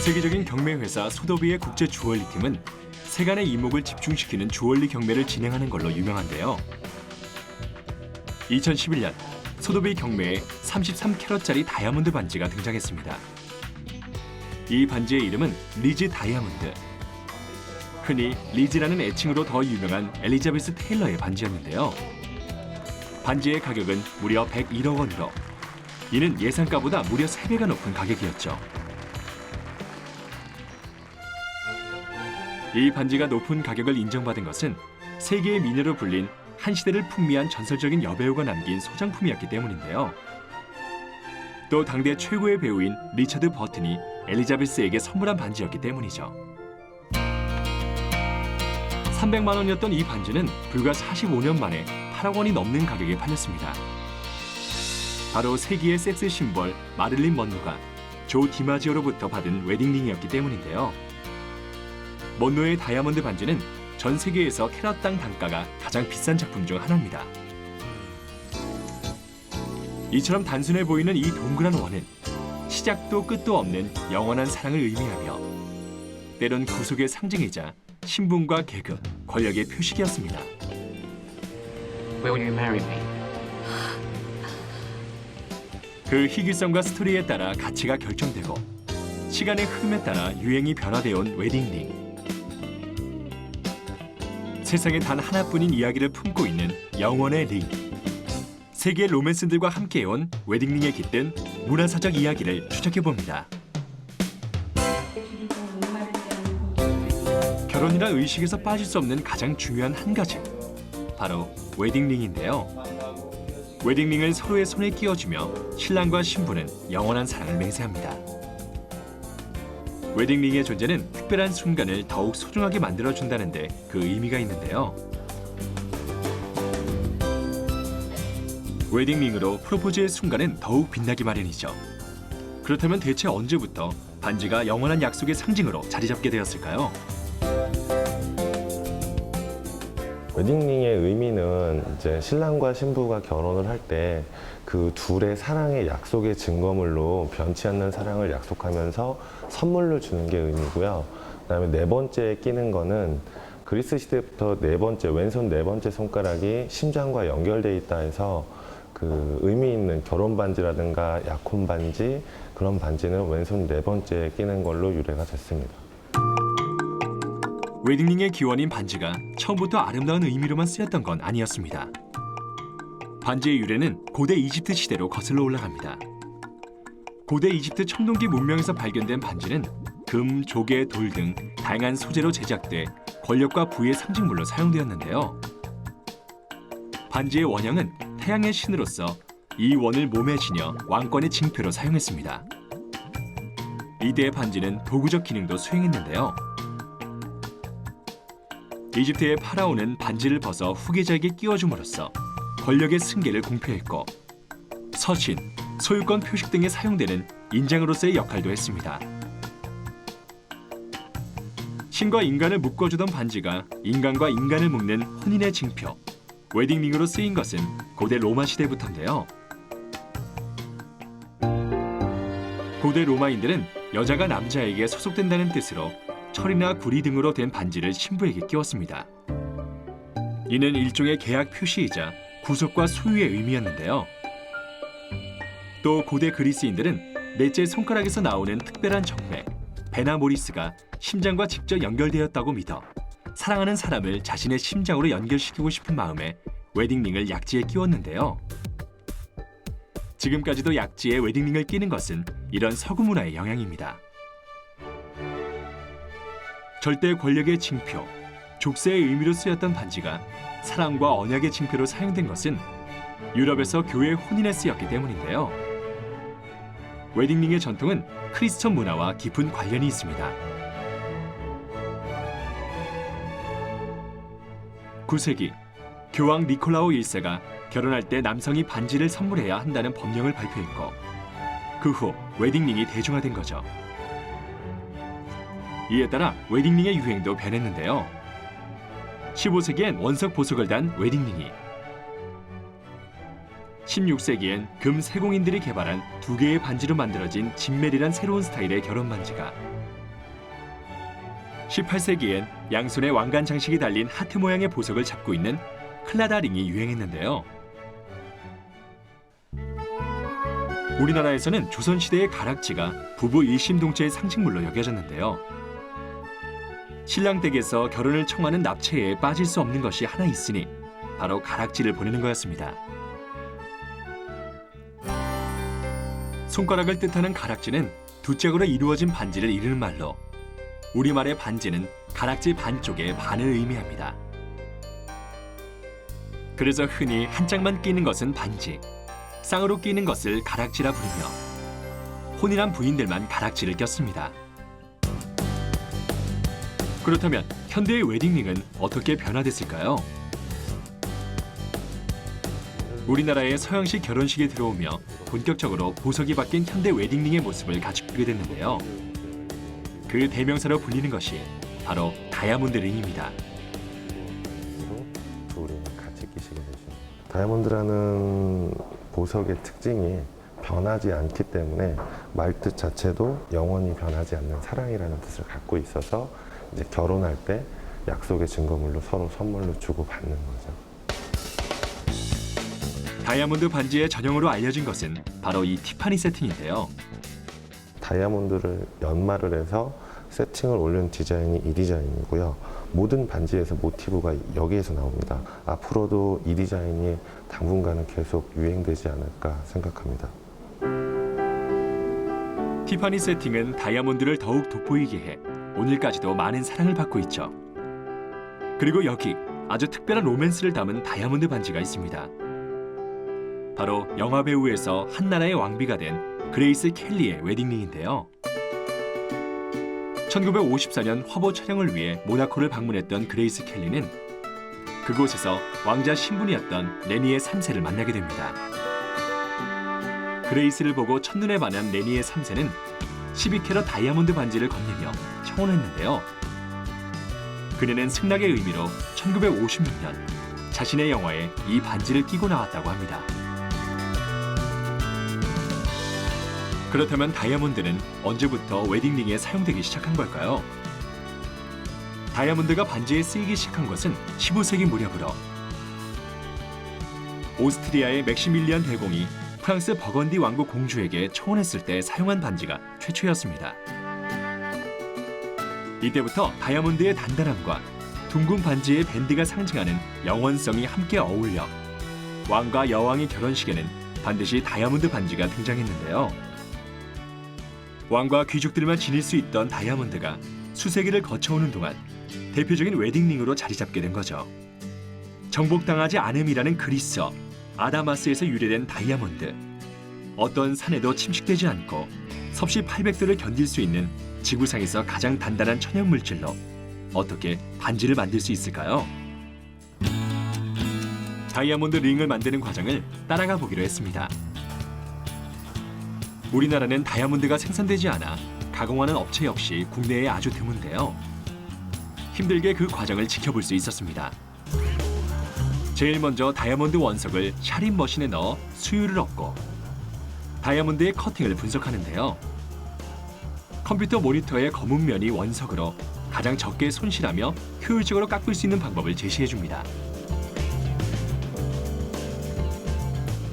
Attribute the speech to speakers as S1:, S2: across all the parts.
S1: 세계적인 경매 회사 소더비의 국제 주얼리 팀은 세간의 이목을 집중시키는 주얼리 경매를 진행하는 걸로 유명한데요. 2011년 소더비 경매에 33캐럿짜리 다이아몬드 반지가 등장했습니다. 이 반지의 이름은 리즈 다이아몬드. 흔히 리즈라는 애칭으로 더 유명한 엘리자베스 테일러의 반지였는데요. 반지의 가격은 무려 101억 원으로 이는 예상가보다 무려 3배가 높은 가격이었죠. 이 반지가 높은 가격을 인정받은 것은 세계의 미녀로 불린 한 시대를 풍미한 전설적인 여배우가 남긴 소장품이었기 때문인데요. 또 당대 최고의 배우인 리처드 버튼이 엘리자베스에게 선물한 반지였기 때문이죠. 300만 원이었던 이 반지는 불과 45년 만에 8억 원이 넘는 가격에 팔렸습니다. 바로 세기의 섹스 심벌 마릴린 먼로가 조 디마지오로부터 받은 웨딩링이었기 때문인데요. 먼로의 다이아몬드 반지는 전 세계에서 캐럿당 단가가 가장 비싼 작품 중 하나입니다. 이처럼 단순해 보이는 이 동그란 원은 시작도 끝도 없는 영원한 사랑을 의미하며 때론 구속의 상징이자 신분과 계급, 권력의 표식이었습니다.
S2: Will you marry me?
S1: 그 희귀성과 스토리에 따라 가치가 결정되고 시간의 흐름에 따라 유행이 변화되어 온 웨딩링. 세상에 단 하나뿐인 이야기를 품고 있는 영원의 링. 세계 로맨스들과 함께해온 웨딩링에 깃든 문화사적 이야기를 추적해봅니다. 결혼이란 의식에서 빠질 수 없는 가장 중요한 한 가지, 바로 웨딩링인데요. 웨딩링을 서로의 손에 끼워주며 신랑과 신부는 영원한 사랑을 맹세합니다. 웨딩링의 존재는 특별한 순간을 더욱 소중하게 만들어준다는 데 그 의미가 있는데요. 웨딩링으로 프로포즈의 순간은 더욱 빛나기 마련이죠. 그렇다면 대체 언제부터 반지가 영원한 약속의 상징으로 자리 잡게 되었을까요?
S3: 웨딩링의 의미는 이제 신랑과 신부가 결혼을 할 때 그 둘의 사랑의 약속의 증거물로 변치 않는 사랑을 약속하면서 선물로 주는 게 의미고요. 그다음에 네 번째에 끼는 거는 그리스 시대부터 네 번째, 왼손 네 번째 손가락이 심장과 연결돼 있다 해서 그 의미 있는 결혼 반지라든가 약혼 반지, 그런 반지는 왼손 네 번째에 끼는 걸로 유래가 됐습니다.
S1: 웨딩링의 기원인 반지가 처음부터 아름다운 의미로만 쓰였던 건 아니었습니다. 반지의 유래는 고대 이집트 시대로 거슬러 올라갑니다. 고대 이집트 청동기 문명에서 발견된 반지는 금, 조개, 돌 등 다양한 소재로 제작돼 권력과 부의 상징물로 사용되었는데요. 반지의 원형은 태양의 신으로서 이 원을 몸에 지녀 왕권의 징표로 사용했습니다. 이때의 반지는 도구적 기능도 수행했는데요. 이집트의 파라오는 반지를 벗어 후계자에게 끼워줌으로써 권력의 승계를 공표했고 서신, 소유권 표식 등에 사용되는 인장으로서의 역할도 했습니다. 신과 인간을 묶어주던 반지가 인간과 인간을 묶는 혼인의 징표, 웨딩링으로 쓰인 것은 고대 로마 시대부터인데요. 고대 로마인들은 여자가 남자에게 소속된다는 뜻으로 철이나 구리 등으로 된 반지를 신부에게 끼웠습니다. 이는 일종의 계약 표시이자 구속과 소유의 의미였는데요. 또 고대 그리스인들은 넷째 손가락에서 나오는 특별한 정맥, 베나 모리스가 심장과 직접 연결되었다고 믿어 사랑하는 사람을 자신의 심장으로 연결시키고 싶은 마음에 웨딩링을 약지에 끼웠는데요. 지금까지도 약지에 웨딩링을 끼는 것은 이런 서구 문화의 영향입니다. 절대 권력의 징표, 족쇄의 의미로 쓰였던 반지가 사랑과 언약의 징표로 사용된 것은 유럽에서 교회 혼인에 쓰였기 때문인데요. 웨딩링의 전통은 크리스천 문화와 깊은 관련이 있습니다. 9세기 교황 니콜라오 1세가 결혼할 때 남성이 반지를 선물해야 한다는 법령을 발표했고 그 후 웨딩링이 대중화된 거죠. 이에 따라 웨딩링의 유행도 변했는데요. 15세기엔 원석 보석을 단 웨딩링이, 16세기엔 금 세공인들이 개발한 두 개의 반지로 만들어진 진멜이란 새로운 스타일의 결혼 반지가, 18세기엔 양손에 왕관 장식이 달린 하트 모양의 보석을 잡고 있는 클라다 링이 유행했는데요. 우리나라에서는 조선시대의 가락지가 부부 일심동체의 상징물로 여겨졌는데요. 신랑 댁에서 결혼을 청하는 납치에 빠질 수 없는 것이 하나 있으니 바로 가락지를 보내는 거였습니다. 손가락을 뜻하는 가락지는 두 짝으로 이루어진 반지를 이르는 말로 우리말의 반지는 가락지 반쪽의 반을 의미합니다. 그래서 흔히 한 짝만 끼는 것은 반지, 쌍으로 끼는 것을 가락지라 부르며 혼인한 부인들만 가락지를 꼈습니다. 그렇다면 현대의 웨딩링은 어떻게 변화됐을까요? 우리나라의 서양식 결혼식에 들어오며 본격적으로 보석이 바뀐 현대 웨딩링의 모습을 갖추게 됐는데요. 그 대명사로 불리는 것이 바로 다이아몬드 링입니다.
S3: 두 링을 같이 끼시게 되십니다. 다이아몬드라는 보석의 특징이 변하지 않기 때문에 말뜻 자체도 영원히 변하지 않는 사랑이라는 뜻을 갖고 있어서 이제 결혼할 때 약속의 증거물로 서로 선물로 주고 받는 거죠.
S1: 다이아몬드 반지의 전형으로 알려진 것은 바로 이 티파니 세팅인데요.
S3: 다이아몬드를 연마를 해서 세팅을 올린 디자인이 이 디자인이고요. 모든 반지에서 모티브가 여기에서 나옵니다. 앞으로도 이 디자인이 당분간은 계속 유행되지 않을까 생각합니다.
S1: 티파니 세팅은 다이아몬드를 더욱 돋보이게 해 오늘까지도 많은 사랑을 받고 있죠. 그리고 여기 아주 특별한 로맨스를 담은 다이아몬드 반지가 있습니다. 바로 영화배우에서 한나라의 왕비가 된 그레이스 켈리의 웨딩링인데요. 1954년 화보 촬영을 위해 모나코를 방문했던 그레이스 켈리는 그곳에서 왕자 신분이었던 레니의 3세를 만나게 됩니다. 그레이스를 보고 첫눈에 반한 레니의 3세는 12캐럿 다이아몬드 반지를 건네며 청혼했는데요. 그녀는 승낙의 의미로 1956년 자신의 영화에 이 반지를 끼고 나왔다고 합니다. 그렇다면 다이아몬드는 언제부터 웨딩링에 사용되기 시작한 걸까요? 다이아몬드가 반지에 쓰이기 시작한 것은 15세기 무렵으로 오스트리아의 맥시밀리안 대공이 프랑스 버건디 왕국 공주에게 청혼했을 때 사용한 반지가 최초였습니다. 이때부터 다이아몬드의 단단함과 둥근 반지의 밴드가 상징하는 영원성이 함께 어울려 왕과 여왕의 결혼식에는 반드시 다이아몬드 반지가 등장했는데요. 왕과 귀족들만 지닐 수 있던 다이아몬드가 수세기를 거쳐오는 동안 대표적인 웨딩링으로 자리 잡게 된 거죠. 정복당하지 않음이라는 그리스어 아다마스에서 유래된 다이아몬드. 어떤 산에도 침식되지 않고 섭씨 800도를 견딜 수 있는 지구상에서 가장 단단한 천연 물질로 어떻게 반지를 만들 수 있을까요? 다이아몬드 링을 만드는 과정을 따라가 보기로 했습니다. 우리나라는 다이아몬드가 생산되지 않아 가공하는 업체 역시 국내에 아주 드문데요. 힘들게 그 과정을 지켜볼 수 있었습니다. 제일 먼저 다이아몬드 원석을 샤린 머신에 넣어 수율을 얻고 다이아몬드의 커팅을 분석하는데요. 컴퓨터 모니터의 검은 면이 원석으로 가장 적게 손실하며 효율적으로 깎을 수 있는 방법을 제시해줍니다.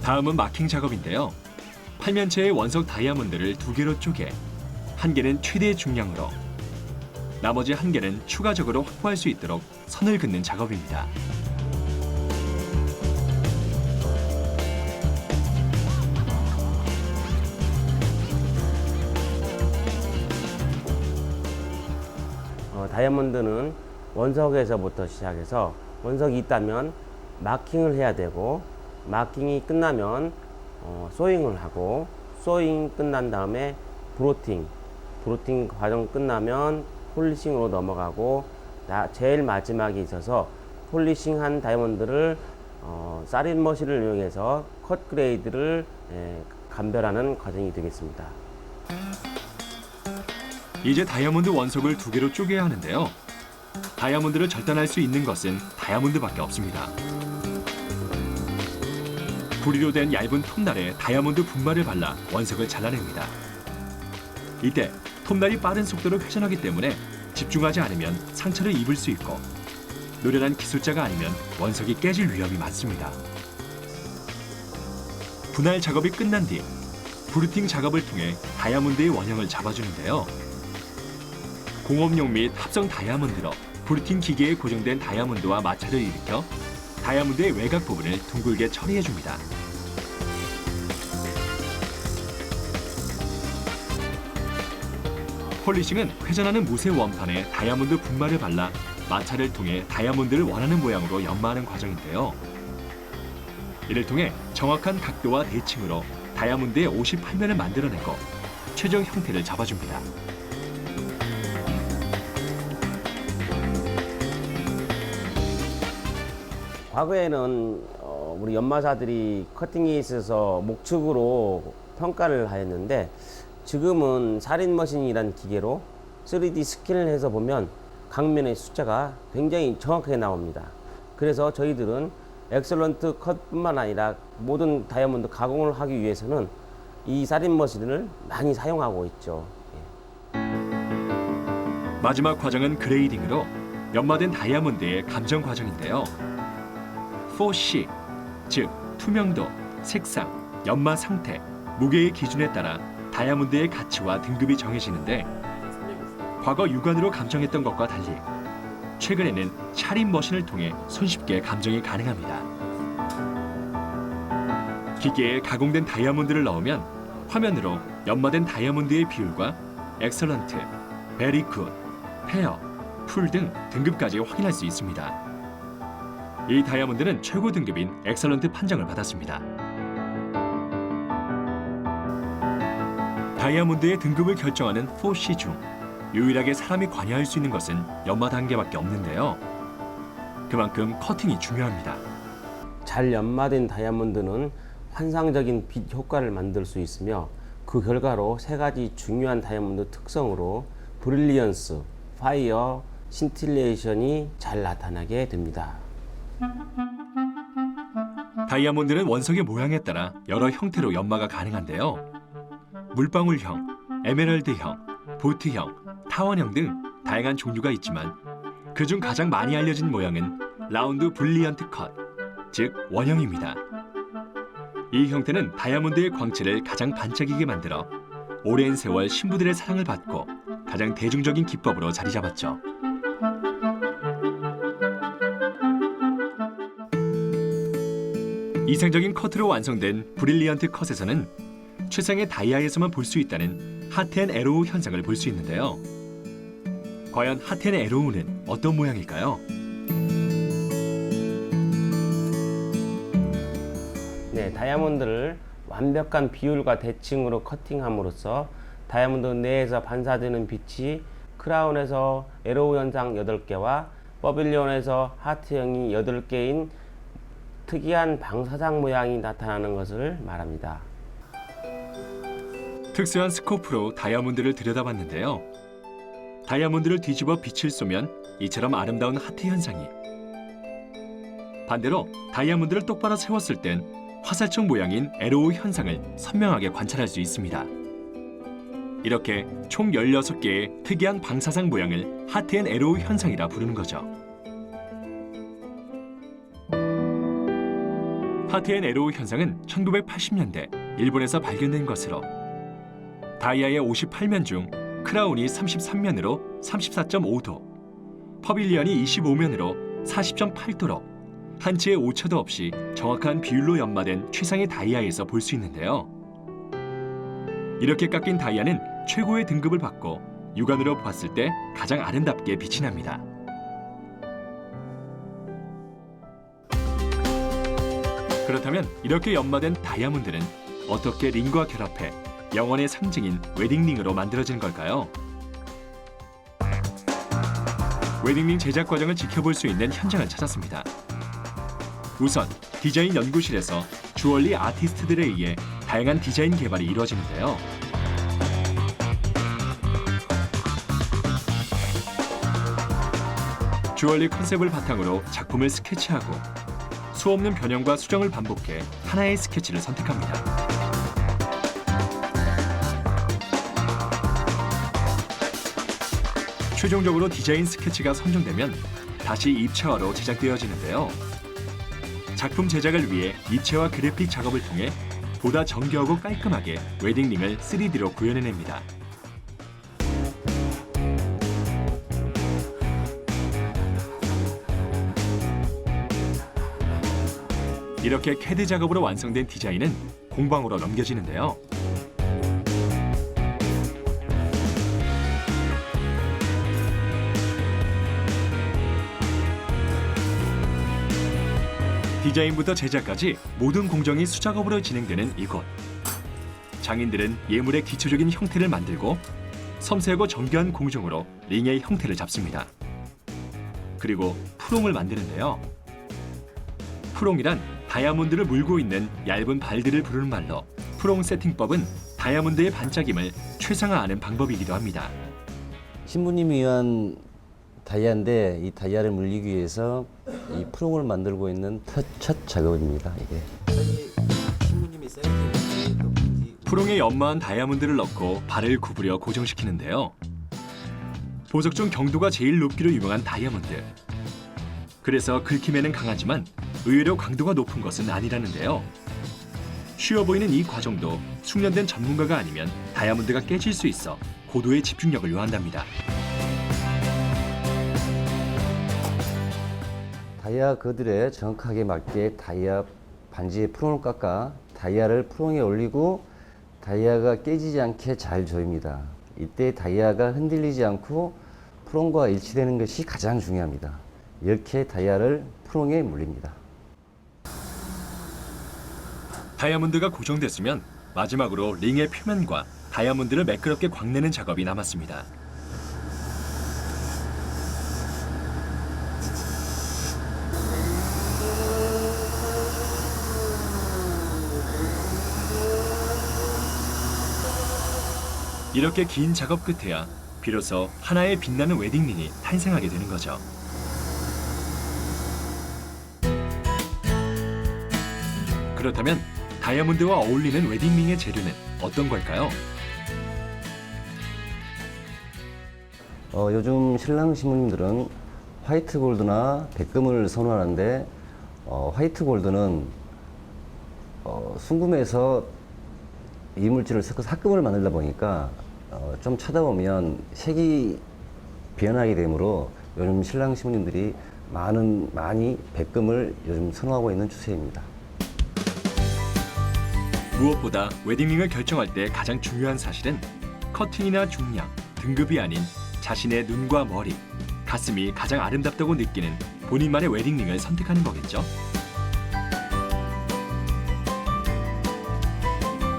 S1: 다음은 마킹 작업인데요. 팔면체의 원석 다이아몬드를 2개로 쪼개 한 개는 최대 중량으로 나머지 한 개는 추가적으로 확보할 수 있도록 선을 긋는 작업입니다.
S4: 다이아몬드는 원석에서부터 시작해서 원석이 있다면 마킹을 해야 되고 마킹이 끝나면 소잉을 하고 소잉 끝난 다음에 브로팅 과정 끝나면 폴리싱으로 넘어가고 제일 마지막에 있어서 폴리싱한 다이아몬드를 사린 머신을 이용해서 컷 그레이드를 감별하는 과정이 되겠습니다.
S1: 이제 다이아몬드 원석을 2개로 쪼개야 하는데요. 다이아몬드를 절단할 수 있는 것은 다이아몬드밖에 없습니다. 구리로 된 얇은 톱날에 다이아몬드 분말을 발라 원석을 잘라냅니다. 이때 톱날이 빠른 속도로 회전하기 때문에 집중하지 않으면 상처를 입을 수 있고 노련한 기술자가 아니면 원석이 깨질 위험이 많습니다. 분할 작업이 끝난 뒤 브루팅 작업을 통해 다이아몬드의 원형을 잡아주는데요. 공업용 및 합성 다이아몬드로 브루팅 기계에 고정된 다이아몬드와 마찰을 일으켜 다이아몬드의 외곽 부분을 둥글게 처리해줍니다. 폴리싱은 회전하는 무쇠 원판에 다이아몬드 분말을 발라 마찰을 통해 다이아몬드를 원하는 모양으로 연마하는 과정인데요. 이를 통해 정확한 각도와 대칭으로 다이아몬드의 58면을 만들어내고 최종 형태를 잡아줍니다.
S4: 과거에는 우리 연마사들이 커팅에 있어서 목축으로 평가를 하였는데 지금은 살인머신이라는 기계로 3D 스캔을 해서 보면 각면의 숫자가 굉장히 정확하게 나옵니다. 그래서 저희들은 엑설런트 컷뿐만 아니라 모든 다이아몬드 가공을 하기 위해서는 이 살인머신을 많이 사용하고 있죠.
S1: 마지막 과정은 그레이딩으로 연마된 다이아몬드의 감정 과정인데요. 4C, 즉 투명도, 색상, 연마 상태, 무게의 기준에 따라 다이아몬드의 가치와 등급이 정해지는데 과거 육안으로 감정했던 것과 달리 최근에는 샤린 머신을 통해 손쉽게 감정이 가능합니다. 기계에 가공된 다이아몬드를 넣으면 화면으로 연마된 다이아몬드의 비율과 엑설런트, 베리 굿, 페어, 풀 등 등급까지 확인할 수 있습니다. 이 다이아몬드는 최고 등급인 엑설런트 판정을 받았습니다. 다이아몬드의 등급을 결정하는 4C 중 유일하게 사람이 관여할 수 있는 것은 연마 단계밖에 없는데요. 그만큼 커팅이 중요합니다.
S4: 잘 연마된 다이아몬드는 환상적인 빛 효과를 만들 수 있으며 그 결과로 세 가지 중요한 다이아몬드 특성으로 브릴리언스, 파이어, 신틸레이션이 잘 나타나게 됩니다.
S1: 다이아몬드는 원석의 모양에 따라 여러 형태로 연마가 가능한데요. 물방울형, 에메랄드형, 보트형, 타원형 등 다양한 종류가 있지만 그중 가장 많이 알려진 모양은 라운드 브릴리언트 컷, 즉 원형입니다. 이 형태는 다이아몬드의 광채를 가장 반짝이게 만들어 오랜 세월 신부들의 사랑을 받고 가장 대중적인 기법으로 자리 잡았죠. 이상적인 커트로 완성된 브릴리언트 컷에서는 최상의 다이아에서만 볼 수 있다는 하트앤에로우 현상을 볼 수 있는데요. 과연 하트앤에로우는 어떤 모양일까요?
S4: 네, 다이아몬드를 완벽한 비율과 대칭으로 커팅함으로써 다이아몬드 내에서 반사되는 빛이 크라운에서 에로우 현상 8개와 버빌리온에서 하트형이 8개인 특이한 방사상 모양이 나타나는 것을 말합니다.
S1: 특수한 스코프로 다이아몬드를 들여다봤는데요. 다이아몬드를 뒤집어 빛을 쏘면 이처럼 아름다운 하트 현상이, 반대로 다이아몬드를 똑바로 세웠을 땐 화살촉 모양인 에로우 현상을 선명하게 관찰할 수 있습니다. 이렇게 총 16개의 특이한 방사상 모양을 하트앤에로우 현상이라 부르는 거죠. 하트앤에로우 현상은 1980년대 일본에서 발견된 것으로 다이아의 58면 중 크라운이 33면으로 34.5도, 퍼빌리언이 25면으로 40.8도로 한치의 오차도 없이 정확한 비율로 연마된 최상의 다이아에서 볼 수 있는데요. 이렇게 깎인 다이아는 최고의 등급을 받고 육안으로 봤을 때 가장 아름답게 빛이 납니다. 그렇다면 이렇게 연마된 다이아몬드는 어떻게 링과 결합해 영혼의 상징인 웨딩링으로 만들어진 걸까요? 웨딩링 제작 과정을 지켜볼 수 있는 현장을 찾았습니다. 우선 디자인 연구실에서 주얼리 아티스트들에 의해 다양한 디자인 개발이 이루어지는데요. 주얼리 컨셉을 바탕으로 작품을 스케치하고 수없는 변형과 수정을 반복해 하나의 스케치를 선택합니다. 최종적으로 디자인 스케치가 선정되면 다시 입체화로 제작되어지는데요. 작품 제작을 위해 입체화 그래픽 작업을 통해 보다 정교하고 깔끔하게 웨딩링을 3D로 구현해냅니다. 이렇게 CAD 작업으로 완성된 디자인은 공방으로 넘겨지는데요. 디자인부터 제작까지 모든 공정이 수작업으로 진행되는 이곳. 장인들은 예물의 기초적인 형태를 만들고 섬세하고 정교한 공정으로 링의 형태를 잡습니다. 그리고 프롱을 만드는데요. 프롱이란 다이아몬드를 물고 있는 얇은 발들을 부르는 말로 프롱 세팅법은 다이아몬드의 반짝임을 최상화하는 방법이기도 합니다.
S5: 신부님이 위한 다이아인데 이 다이아를 물리기 위해서 이 프롱을 만들고 있는 첫 작업입니다. 이게.
S1: 프롱에 연마한 다이아몬드를 넣고 발을 구부려 고정시키는데요. 보석 중 경도가 제일 높기로 유명한 다이아몬드. 그래서 긁힘에는 강하지만 의외로 강도가 높은 것은 아니라는데요. 쉬워 보이는 이 과정도 숙련된 전문가가 아니면 다이아몬드가 깨질 수 있어 고도의 집중력을 요한답니다.
S5: 다이아 거들에 정확하게 맞게 다이아 반지의 프롱을 깎아 다이아를 프롱에 올리고 다이아가 깨지지 않게 잘 조입니다. 이때 다이아가 흔들리지 않고 프롱과 일치되는 것이 가장 중요합니다. 이렇게 다이아를 프롱에 물립니다.
S1: 다이아몬드가 고정됐으면 마지막으로 링의 표면과 다이아몬드를 매끄럽게 광내는 작업이 남았습니다. 이렇게 긴 작업 끝에야 비로소 하나의 빛나는 웨딩링이 탄생하게 되는 거죠. 그렇다면 다이아몬드와 어울리는 웨딩링의 재료는 어떤 걸까요?
S5: 요즘 신랑 신부님들은 화이트 골드나 백금을 선호하는데 화이트 골드는 순금에서 이물질을 섞어서 합금을 만들다 보니까 좀 찾아보면 색이 변하게 되므로 요즘 신랑 신부님들이 많이 백금을 요즘 선호하고 있는 추세입니다.
S1: 무엇보다 웨딩링을 결정할 때 가장 중요한 사실은 커팅이나 중량, 등급이 아닌 자신의 눈과 머리, 가슴이 가장 아름답다고 느끼는 본인만의 웨딩링을 선택하는 거겠죠.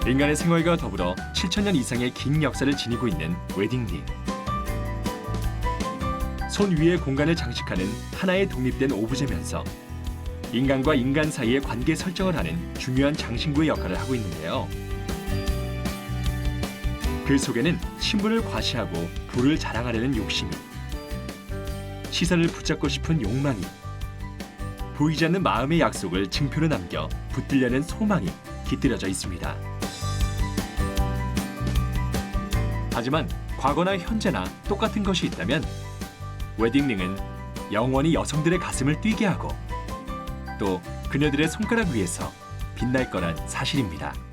S1: 인간의 생활과 더불어 7,000년 이상의 긴 역사를 지니고 있는 웨딩링. 손 위의 공간을 장식하는 하나의 독립된 오브제면서 인간과 인간 사이의 관계 설정을 하는 중요한 장신구의 역할을 하고 있는데요. 그 속에는 신분을 과시하고 부를 자랑하려는 욕심이, 시선을 붙잡고 싶은 욕망이, 보이지 않는 마음의 약속을 증표로 남겨 붙들려는 소망이 깃들여져 있습니다. 하지만 과거나 현재나 똑같은 것이 있다면 웨딩링은 영원히 여성들의 가슴을 뛰게 하고 또 그녀들의 손가락 위에서 빛날 거란 사실입니다.